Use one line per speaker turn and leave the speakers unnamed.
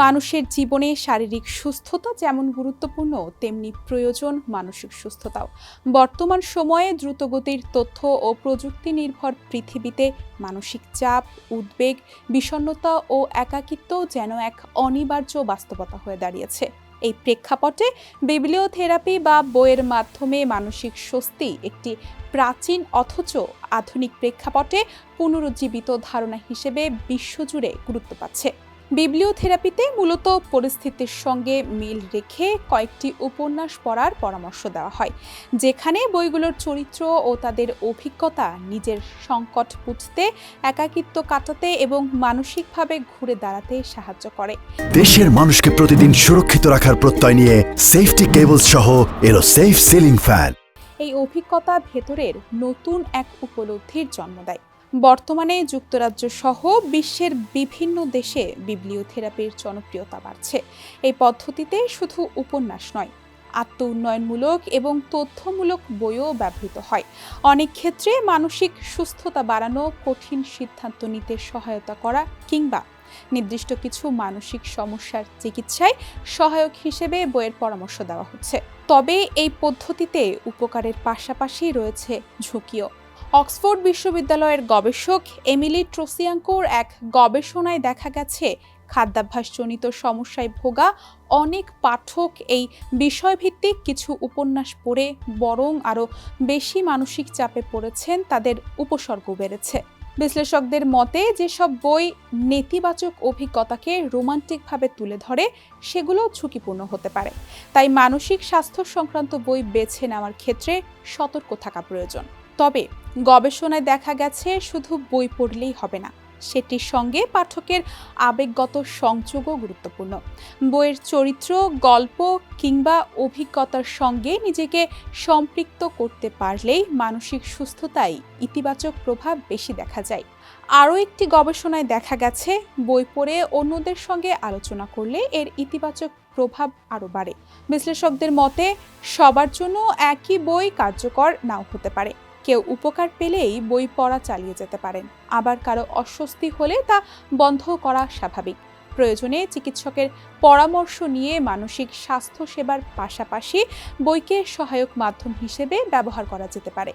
মানুষের জীবনে শারীরিক সুস্থতা যেমন গুরুত্বপূর্ণ, তেমনি প্রয়োজন মানসিক সুস্থতাও। বর্তমান সময়ে দ্রুতগতির তথ্য ও প্রযুক্তি নির্ভর পৃথিবীতে মানসিক চাপ, উদ্বেগ, বিষণ্ণতা ও একাকিত্ব যেন এক অনিবার্য বাস্তবতা হয়ে দাঁড়িয়েছে। এই প্রেক্ষাপটে বিবলিওথেরাপি বা বইয়ের মাধ্যমে মানসিক স্বস্তি একটি প্রাচীন অথচ আধুনিক প্রেক্ষাপটে পুনরুজ্জীবিত ধারণা হিসেবে বিশ্বজুড়ে গুরুত্ব পাচ্ছে। বিবলিওথেরাপিতে মূলত পরিস্থিতির সঙ্গে মিল রেখে কয়েকটি উপন্যাস পড়ার পরামর্শ দেওয়া হয়, যেখানে বইগুলোর চরিত্র ও তাদের অভিজ্ঞতা নিজের সংকট বুঝতে, একাকিত্ব কাটাতে এবং মানসিকভাবে ঘুরে দাঁড়াতে সাহায্য করে।
দেশের মানুষকে প্রতিদিন সুরক্ষিত রাখার প্রত্যয় নিয়ে সেফটি কেবলস সহ এলো সেফ সিলিং ফ্যান।
এই অভিজ্ঞতা ভেতরের নতুন এক উপলব্ধির জন্ম দেয়। বর্তমানে যুক্তরাজ্য সহ বিশ্বের বিভিন্ন দেশে বিবলিওথেরাপির জনপ্রিয়তা বাড়ছে। এই পদ্ধতিতে শুধু উপন্যাস নয়, আত্ম উন্নয়নমূলক এবং তথ্যমূলক বইও ব্যবহৃত হয়। অনেক ক্ষেত্রে মানসিক সুস্থতা বাড়ানো, কঠিন সিদ্ধান্ত নিতে সহায়তা করা কিংবা নির্দিষ্ট কিছু মানসিক সমস্যার চিকিৎসায় সহায়ক হিসেবে বইয়ের পরামর্শ দেওয়া হচ্ছে। তবে এই পদ্ধতিতে উপকারের পাশাপাশি রয়েছে ঝুঁকিও। অক্সফোর্ড বিশ্ববিদ্যালয়ের গবেষক এমিলি ট্রোসিয়াঙ্কোর এক গবেষণায় দেখা গেছে, খাদ্যাভ্যাসজনিত সমস্যায় ভোগা অনেক পাঠক এই বিষয়ভিত্তিক কিছু উপন্যাস পড়ে বরং আরও বেশি মানসিক চাপে পড়েছেন, তাদের উপসর্গ বেড়েছে। বিশ্লেষকদের মতে, যেসব বই নেতিবাচক অভিজ্ঞতাকে রোমান্টিকভাবে তুলে ধরে সেগুলো ঝুঁকিপূর্ণ হতে পারে। তাই মানসিক স্বাস্থ্য সংক্রান্ত বই বেছে নেওয়ার ক্ষেত্রে সতর্ক থাকা প্রয়োজন। তবে গবেষণায় দেখা গেছে, শুধু বই পড়লেই হবে না, সেটির সঙ্গে পাঠকের আবেগগত সংযোগও গুরুত্বপূর্ণ। বইয়ের চরিত্র, গল্প কিংবা অভিজ্ঞতার সঙ্গে নিজেকে সম্পৃক্ত করতে পারলেই মানসিক সুস্থতায় ইতিবাচক প্রভাব বেশি দেখা যায়। আরও একটি গবেষণায় দেখা গেছে, বই পড়ে অন্যদের সঙ্গে আলোচনা করলে এর ইতিবাচক প্রভাব আরও বাড়ে। বিশ্লেষকদের মতে, সবার জন্য একই বই কার্যকর নাও হতে পারে। কেউ উপকার পেলেই বই পড়া চালিয়ে যেতে পারেন, আবার কারো অস্বস্তি হলে তা বন্ধ করা স্বাভাবিক। প্রয়োজনে চিকিৎসকের পরামর্শ নিয়ে মানসিক স্বাস্থ্য সেবার পাশাপাশি বইকে সহায়ক মাধ্যম হিসেবে ব্যবহার করা যেতে পারে।